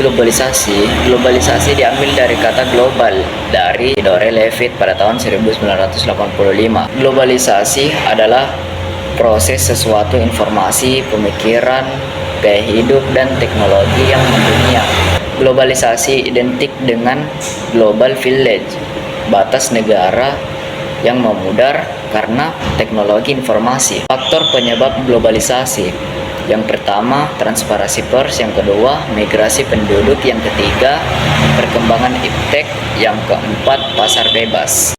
globalisasi. Globalisasi diambil dari kata global dari Theodore Levitt pada tahun 1985. Globalisasi adalah proses sesuatu informasi, pemikiran, gaya hidup, dan teknologi yang mendunia. Globalisasi identik dengan global village, batas negara yang memudar karena teknologi informasi. Faktor penyebab globalisasi: yang pertama, transparansi pers; yang kedua, migrasi penduduk; yang ketiga, perkembangan iptek; yang keempat, pasar bebas.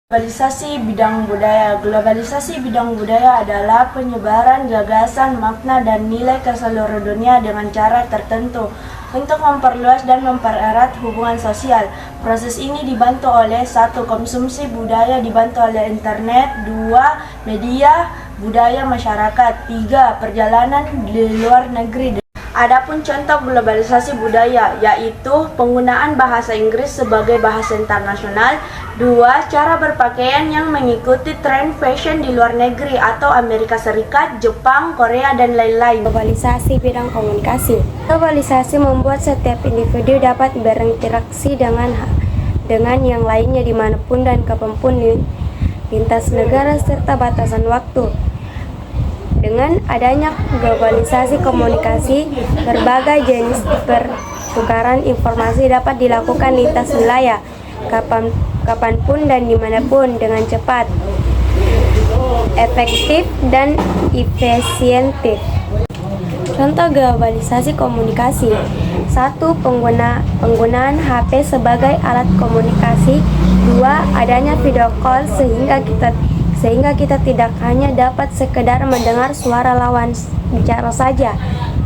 Globalisasi bidang budaya. Globalisasi bidang budaya adalah penyebaran gagasan, makna, dan nilai ke seluruh dunia dengan cara tertentu untuk memperluas dan mempererat hubungan sosial. Proses ini dibantu oleh: 1. Konsumsi budaya dibantu oleh internet; 2. Media budaya masyarakat; 3. Perjalanan di luar negeri. Adapun contoh globalisasi budaya yaitu penggunaan bahasa Inggris sebagai bahasa internasional; 2. Cara berpakaian yang mengikuti tren fashion di luar negeri atau Amerika Serikat, Jepang, Korea, dan lain-lain. Globalisasi bidang komunikasi. Globalisasi membuat setiap individu dapat berinteraksi dengan yang lainnya dimanapun dan kapanpun, lintas negara serta batasan waktu. Dengan adanya globalisasi komunikasi, berbagai jenis pertukaran informasi dapat dilakukan lintas wilayah, kapanpun dan dimanapun dengan cepat, efektif, dan efisientif. Contoh globalisasi komunikasi: 1. Penggunaan HP sebagai alat komunikasi; 2. Adanya video call sehingga kita tidak hanya dapat sekedar mendengar suara lawan bicara saja;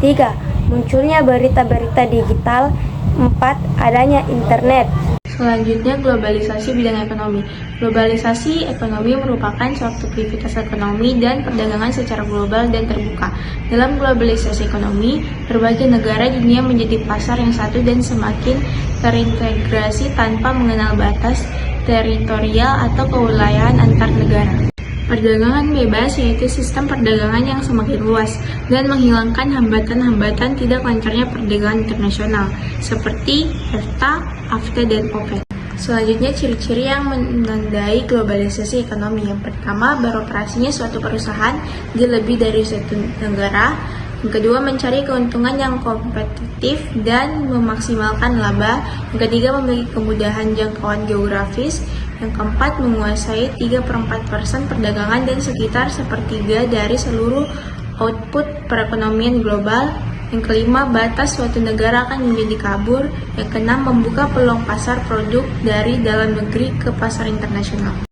3. Munculnya berita-berita digital; 4. Adanya internet. Selanjutnya, globalisasi bidang ekonomi. Globalisasi ekonomi merupakan suatu aktivitas ekonomi dan perdagangan secara global dan terbuka. Dalam globalisasi ekonomi, berbagai negara dunia menjadi pasar yang satu dan semakin terintegrasi tanpa mengenal batas teritorial atau kewilayahan antar negara. Perdagangan bebas yaitu sistem perdagangan yang semakin luas dan menghilangkan hambatan-hambatan tidak lancarnya perdagangan internasional seperti EFTA, AFTA, dan OPEC. Selanjutnya, ciri-ciri yang menandai globalisasi ekonomi. Yang pertama, beroperasinya suatu perusahaan di lebih dari satu negara. Yang kedua, mencari keuntungan yang kompetitif dan memaksimalkan laba. Yang ketiga, memiliki kemudahan jangkauan geografis. Yang keempat, menguasai 3/4% perdagangan dan sekitar sepertiga dari seluruh output perekonomian global. Yang kelima, batas suatu negara akan menjadi kabur. Yang keenam, membuka peluang pasar produk dari dalam negeri ke pasar internasional.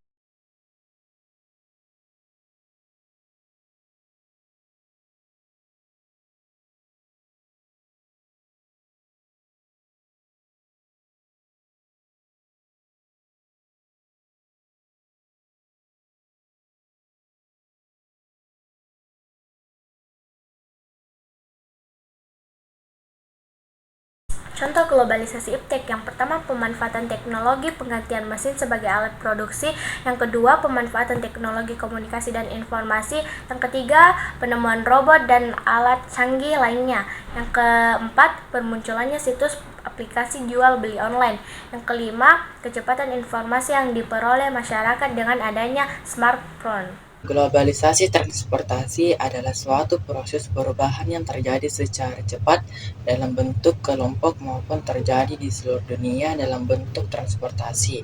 Contoh globalisasi iptek: yang pertama, pemanfaatan teknologi penggantian mesin sebagai alat produksi; yang kedua, pemanfaatan teknologi komunikasi dan informasi; yang ketiga, penemuan robot dan alat canggih lainnya; yang keempat, bermunculannya situs aplikasi jual beli online; yang kelima, kecepatan informasi yang diperoleh masyarakat dengan adanya smartphone. Globalisasi transportasi adalah suatu proses perubahan yang terjadi secara cepat dalam bentuk kelompok maupun terjadi di seluruh dunia dalam bentuk transportasi.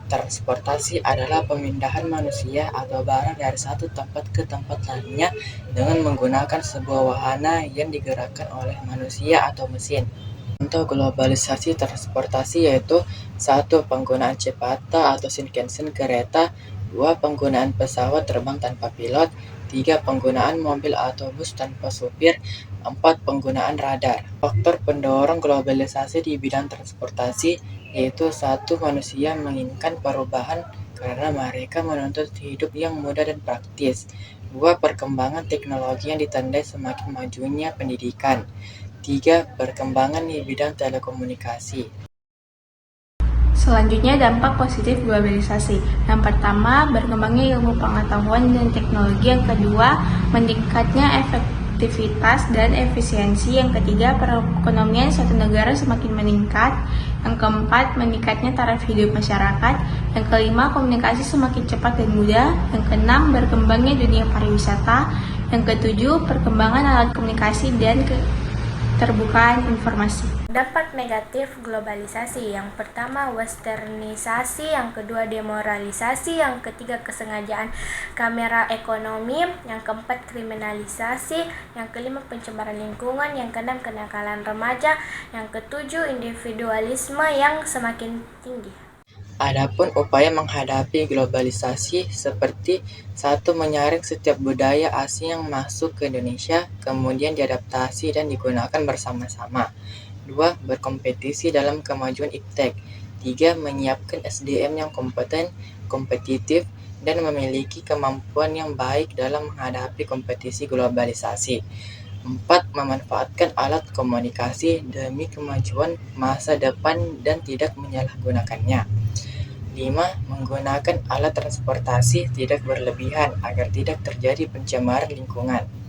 Transportasi adalah pemindahan manusia atau barang dari satu tempat ke tempat lainnya dengan menggunakan sebuah wahana yang digerakkan oleh manusia atau mesin. Contoh globalisasi transportasi yaitu: 1. Penggunaan Cepata atau Shinkansen kereta; 2. Penggunaan pesawat terbang tanpa pilot; 3. Penggunaan mobil atau bus tanpa supir; 4. Penggunaan radar. Faktor pendorong globalisasi di bidang transportasi yaitu: 1. Manusia menginginkan perubahan karena mereka menuntut hidup yang mudah dan praktis; 2. Perkembangan teknologi yang ditandai semakin majunya pendidikan; 3. Perkembangan di bidang telekomunikasi. Selanjutnya, dampak positif globalisasi. Yang pertama, berkembangnya ilmu pengetahuan dan teknologi. Yang kedua, meningkatnya produktivitas dan efisiensi. Yang ketiga, perekonomian suatu negara semakin meningkat. Yang keempat, meningkatnya taraf hidup masyarakat. Yang kelima, komunikasi semakin cepat dan mudah. Yang keenam, berkembangnya dunia pariwisata. Yang ketujuh, perkembangan alat komunikasi dan keterbukaan informasi. Dampak negatif globalisasi. Yang pertama, westernisasi. Yang kedua, demoralisasi. Yang ketiga, kesengajaan kamera ekonomi. Yang keempat, kriminalisasi. Yang kelima, pencemaran lingkungan. Yang keenam, kenakalan remaja. Yang ketujuh, individualisme yang semakin tinggi. Adapun upaya menghadapi globalisasi seperti 1. Menyaring setiap budaya asing yang masuk ke Indonesia, kemudian diadaptasi dan digunakan bersama-sama. 2. Berkompetisi dalam kemajuan iptek. 3. Menyiapkan SDM yang kompeten, kompetitif, dan memiliki kemampuan yang baik dalam menghadapi kompetisi globalisasi. 4. Memanfaatkan alat komunikasi demi kemajuan masa depan dan tidak menyalahgunakannya. 5. Menggunakan alat transportasi tidak berlebihan agar tidak terjadi pencemaran lingkungan.